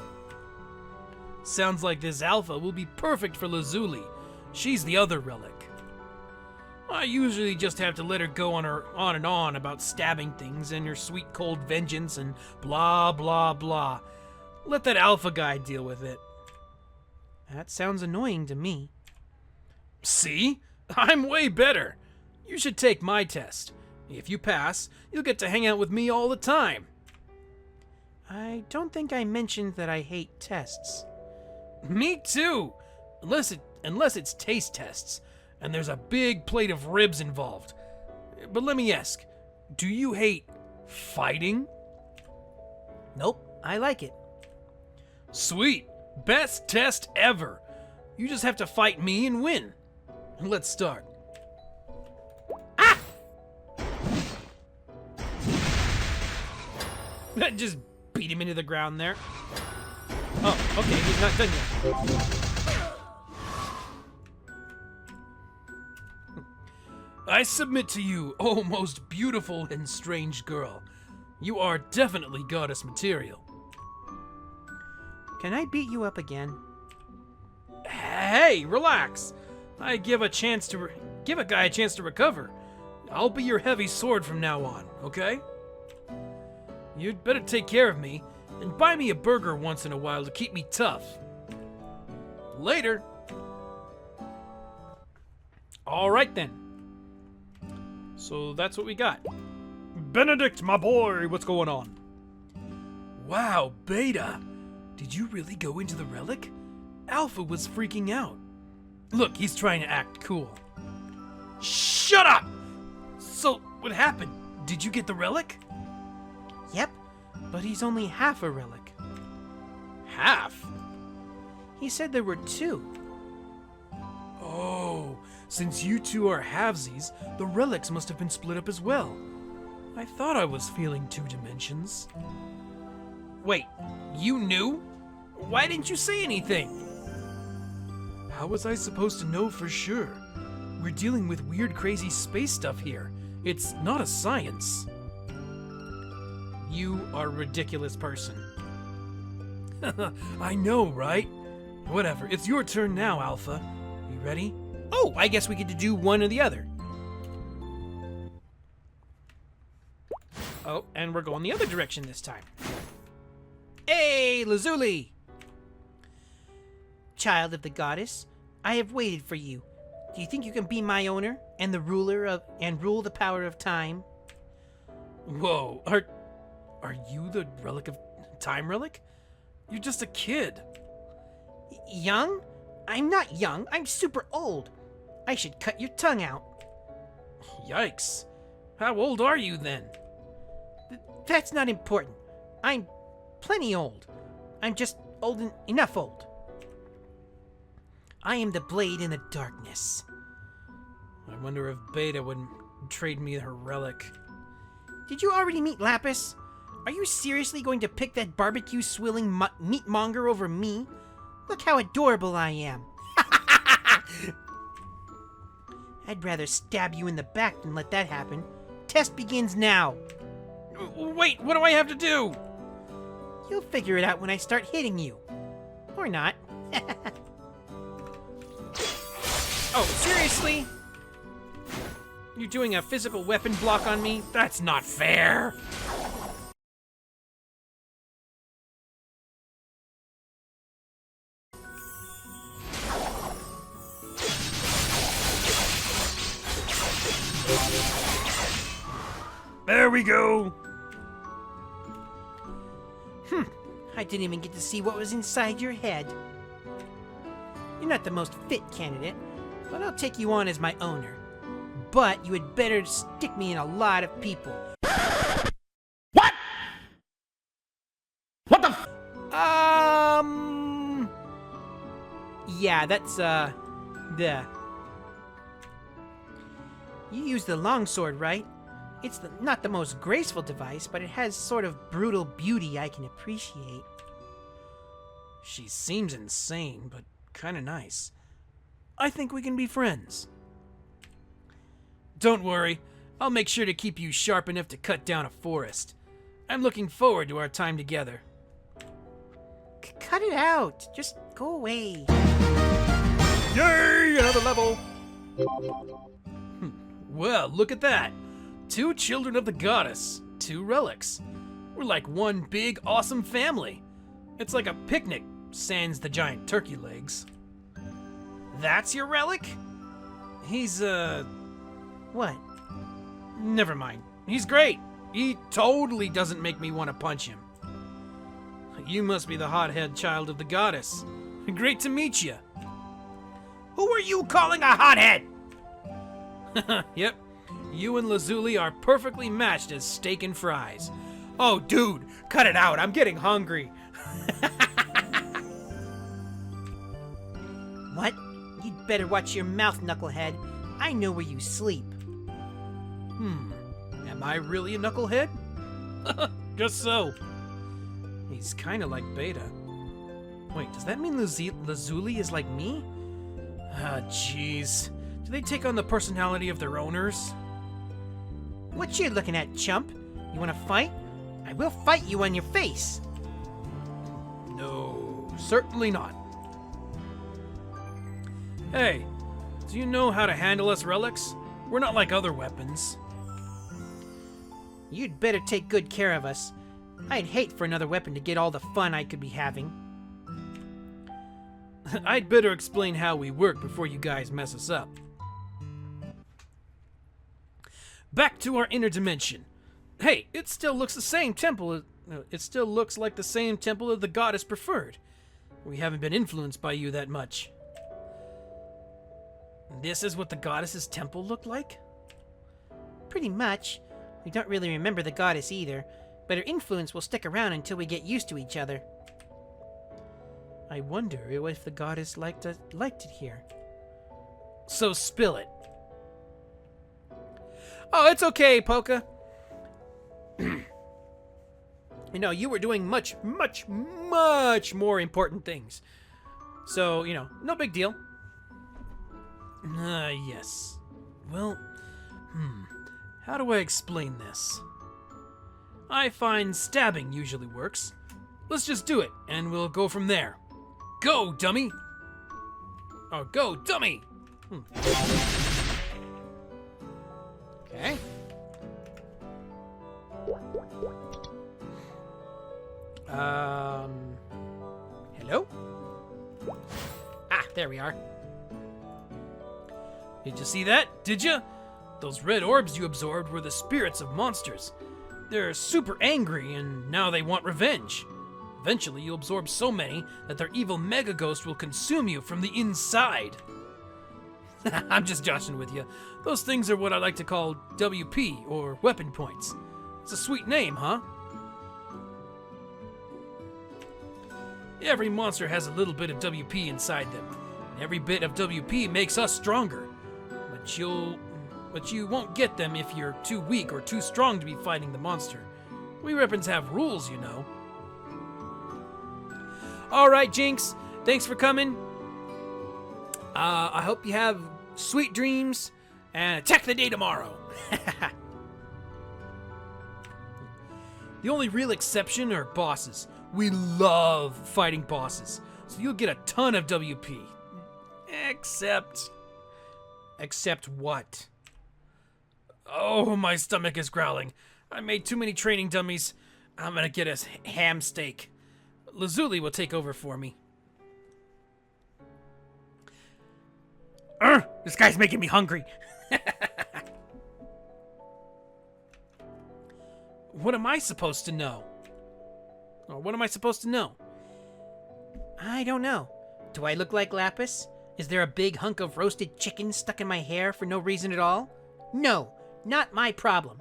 Sounds like this Alpha will be perfect for Lazuli. She's the other relic. I usually just have to let her go on and on about stabbing things and her sweet cold vengeance and blah blah blah. Let that Alpha guy deal with it. That sounds annoying to me. See? I'm way better. You should take my test. If you pass, you'll get to hang out with me all the time. I don't think I mentioned that I hate tests. Me too! Unless it's taste tests, and there's a big plate of ribs involved. But let me ask, do you hate fighting? Nope, I like it. Sweet! Best test ever! You just have to fight me and win. Let's start. Ah! Just beat him into the ground there. Oh, okay, he's not done yet. I submit to you, oh most beautiful and strange girl. You are definitely goddess material. Can I beat you up again? Hey, relax. I give a guy a chance to recover. I'll be your heavy sword from now on, okay? You'd better take care of me and buy me a burger once in a while to keep me tough. Later. All right then. So that's what we got. Benedict, my boy, what's going on? Wow, Beta. Did you really go into the relic? Alpha was freaking out. Look, he's trying to act cool. Shut up! So, what happened? Did you get the relic? Yep, but he's only half a relic. Half? He said there were 2. Oh, Since you two are halvesies, the relics must have been split up as well. I thought I was feeling 2 dimensions. Wait, you knew? Why didn't you say anything? How was I supposed to know for sure? We're dealing with weird, crazy space stuff here. It's not a science. You are a ridiculous person. I know, right? Whatever, it's your turn now, Alpha. You ready? Oh, I guess we get to do one or the other. Oh, and we're going the other direction this time. Hey, Lazuli! Child of the goddess, I have waited for you. Do you think you can be my owner and the ruler of and rule the power of time? Whoa, are you the relic of time relic? You're just a kid. Young? I'm not young. I'm super old. I should cut your tongue out. Yikes. How old are you then? That's not important. I'm plenty old. I'm just enough old. I am the blade in the darkness. I wonder if Beta would trade me her relic. Did you already meet Lapis? Are you seriously going to pick that barbecue-swilling meatmonger over me? Look how adorable I am. I'd rather stab you in the back than let that happen. Test begins now. Wait, what do I have to do? You'll figure it out when I start hitting you. Or not. Oh, seriously? You're doing a physical weapon block on me? That's not fair! There we go! I didn't even get to see what was inside your head. You're not the most fit candidate, but I'll take you on as my owner. But you had better stick me in a lot of people. What? What the f? Yeah, that's, You use the longsword, right? It's not the most graceful device, but it has sort of brutal beauty I can appreciate. She seems insane, but kinda nice. I think we can be friends. Don't worry, I'll make sure to keep you sharp enough to cut down a forest. I'm looking forward to our time together. Cut it out! Just go away. Yay! Another level! Well, look at that. 2 children of the goddess, 2 relics. We're like one big, awesome family. It's like a picnic, sans the giant turkey legs. That's your relic? He's, What? never mind. He's great. He totally doesn't make me want to punch him. You must be the hothead child of the goddess. Great to meet you. Who are you calling a hothead? Yep. You and Lazuli are perfectly matched as steak and fries. Oh, dude, cut it out. I'm getting hungry. What? You'd better watch your mouth, knucklehead. I know where you sleep. Am I really a knucklehead? Just so. He's kind of like Beta. Wait, does that mean Lazuli is like me? Ah, jeez. Do they take on the personality of their owners? What you looking at, chump? You wanna fight? I will fight you on your face. No, certainly not. Hey, do you know how to handle us relics? We're not like other weapons. You'd better take good care of us. I'd hate for another weapon to get all the fun I could be having. I'd better explain how we work before you guys mess us up. Back to our inner dimension. Hey, it still looks the same temple. It still looks like the same temple that the goddess preferred. We haven't been influenced by you that much. This is what the goddess's temple looked like? Pretty much. We don't really remember the goddess either, but her influence will stick around until we get used to each other. I wonder if the goddess liked it here. so spill it. Oh, it's okay, Polka. You know, you were doing much, much, much more important things. So, you know, no big deal. Yes. Well, how do I explain this? I find stabbing usually works. Let's just do it, and we'll go from there. Go, dummy! Oh, go, dummy! Okay. Hello? Ah, there we are. Did you see that? Did you? Those red orbs you absorbed were the spirits of monsters. They're super angry, and now they want revenge. Eventually, you'll absorb so many that their evil mega ghost will consume you from the inside. I'm just joshing with you. Those things are what I like to call WP, or weapon points. It's a sweet name, huh? Every monster has a little bit of WP inside them. And every bit of WP makes us stronger. But you won't get them if you're too weak or too strong to be fighting the monster. We weapons have rules, you know. Alright, Jinx. Thanks for coming. I hope you have sweet dreams and attack the day tomorrow. The only real exception are bosses. We love fighting bosses, so you'll get a ton of WP. Except what? Oh, my stomach is growling. I made too many training dummies. I'm gonna get a ham steak. Lazuli will take over for me. This guy's making me hungry. What am I supposed to know? Or what am I supposed to know? I don't know. Do I look like Lapis? Is there a big hunk of roasted chicken stuck in my hair for no reason at all? No, not my problem.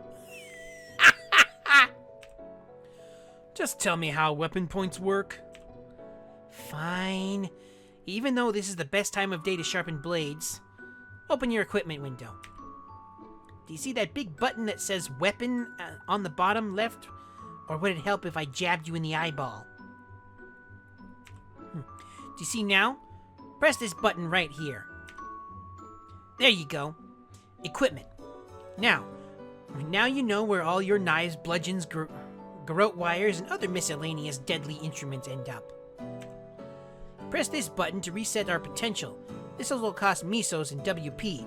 Just tell me how weapon points work. Fine. Even though this is the best time of day to sharpen blades, open your equipment window. Do you see that big button that says weapon on the bottom left? Or would it help if I jabbed you in the eyeball? Do you see now? Press this button right here. There you go. Equipment. Now you know where all your knives, bludgeons, garrote wires, and other miscellaneous deadly instruments end up. Press this button to reset our potential. This will cost Misos and WP.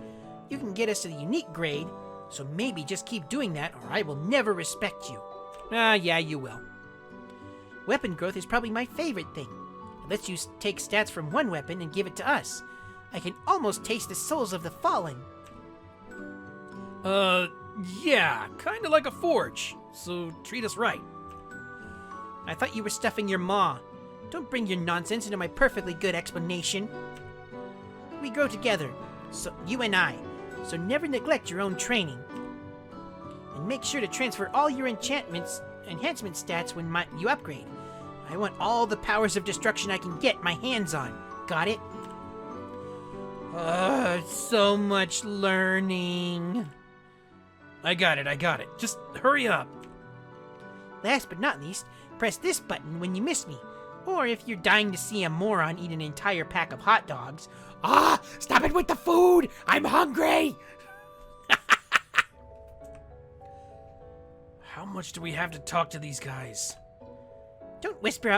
You can get us to the unique grade, so maybe just keep doing that or I will never respect you. Yeah, you will. Weapon growth is probably my favorite thing. It lets you take stats from one weapon and give it to us. I can almost taste the souls of the fallen. Yeah, kinda like a forge, so treat us right. I thought you were stuffing your maw. Don't bring your nonsense into my perfectly good explanation. We grow together, so you and I, so never neglect your own training. And make sure to transfer all your enhancement stats when you upgrade. I want all the powers of destruction I can get my hands on. Got it? So much learning. I got it. Just hurry up. Last but not least, press this button when you miss me. Or if you're dying to see a moron eat an entire pack of hot dogs. Stop it with the food! I'm hungry! How much do we have to talk to these guys? Don't whisper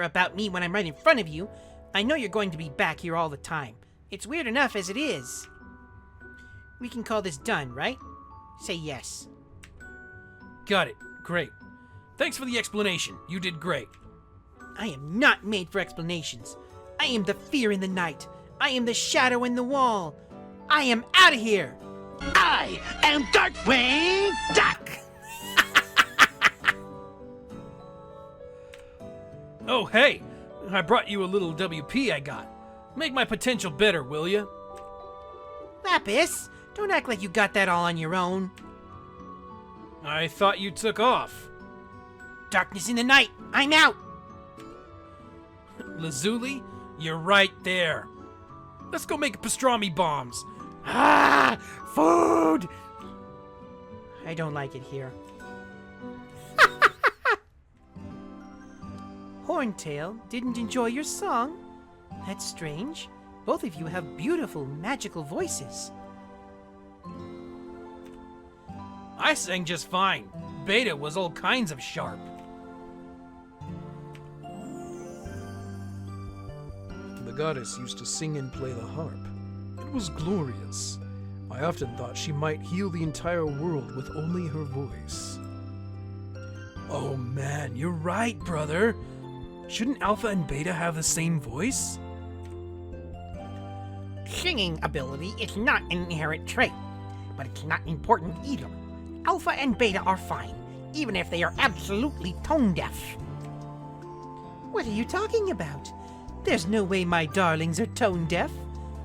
about me when I'm right in front of you. I know you're going to be back here all the time. It's weird enough as it is. We can call this done, right? Say yes. Got it. Great. Thanks for the explanation. You did great. I am not made for explanations. I am the fear in the night. I am the shadow in the wall. I am out of here. I am Darkwing Duck! Oh, hey! I brought you a little WP I got. Make my potential better, will ya? Lapis, don't act like you got that all on your own. I thought you took off. Darkness in the night. I'm out. Lazuli, you're right there. Let's go make pastrami bombs. Ah, food! I don't like it here. Horntail didn't enjoy your song? That's strange. Both of you have beautiful, magical voices. I sang just fine. Beta was all kinds of sharp. The goddess used to sing and play the harp. It was glorious. I often thought she might heal the entire world with only her voice. Oh man, you're right, brother. Shouldn't Alpha and Beta have the same voice? Singing ability is not an inherent trait, but it's not important either. Alpha and Beta are fine, even if they are absolutely tone deaf. What are you talking about? There's no way my darlings are tone deaf.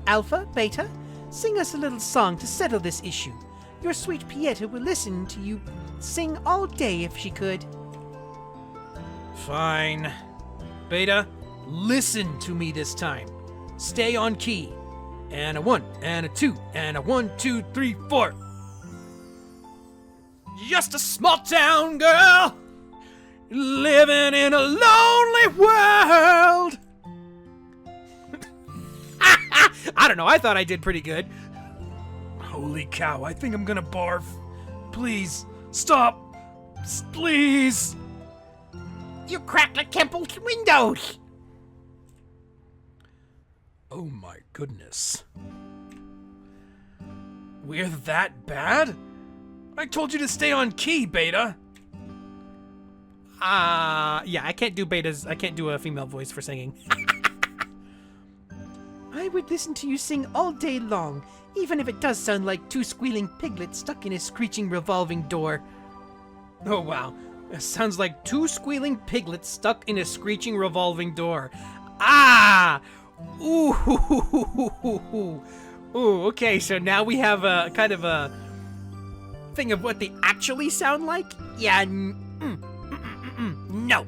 Alpha, Beta, sing us a little song to settle this issue. Your sweet Pieta will listen to you sing all day if she could. Fine. Beta, listen to me this time. Stay on key. And a 1, and a 2, and a 1, 2, 3, 4. Just a small town girl living in a lonely world. I don't know, I thought I did pretty good. Holy cow, I think I'm gonna barf. Please, stop. Please. You cracked the temple's windows! Oh my goodness. We're that bad? I told you to stay on key, Beta. Yeah, I can't do Betas. I can't do a female voice for singing. I would listen to you sing all day long, even if it does sound like two squealing piglets stuck in a screeching revolving door. Oh, wow. It sounds like two squealing piglets stuck in a screeching revolving door. Ah! Ooh, ooh, okay, so now we have a kind of a thing of what they actually sound like? Yeah, no.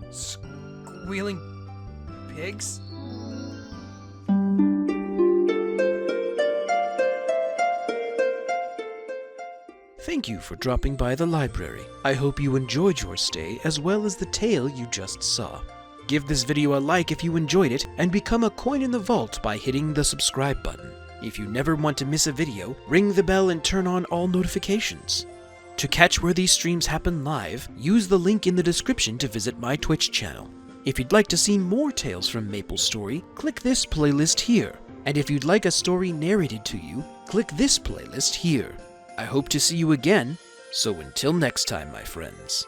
Squealing pigs? Thank you for dropping by the library. I hope you enjoyed your stay as well as the tale you just saw. Give this video a like if you enjoyed it, and become a coin in the vault by hitting the subscribe button. If you never want to miss a video, ring the bell and turn on all notifications. To catch where these streams happen live, use the link in the description to visit my Twitch channel. If you'd like to see more tales from Maplestory, click this playlist here. And if you'd like a story narrated to you, click this playlist here. I hope to see you again, so until next time, my friends.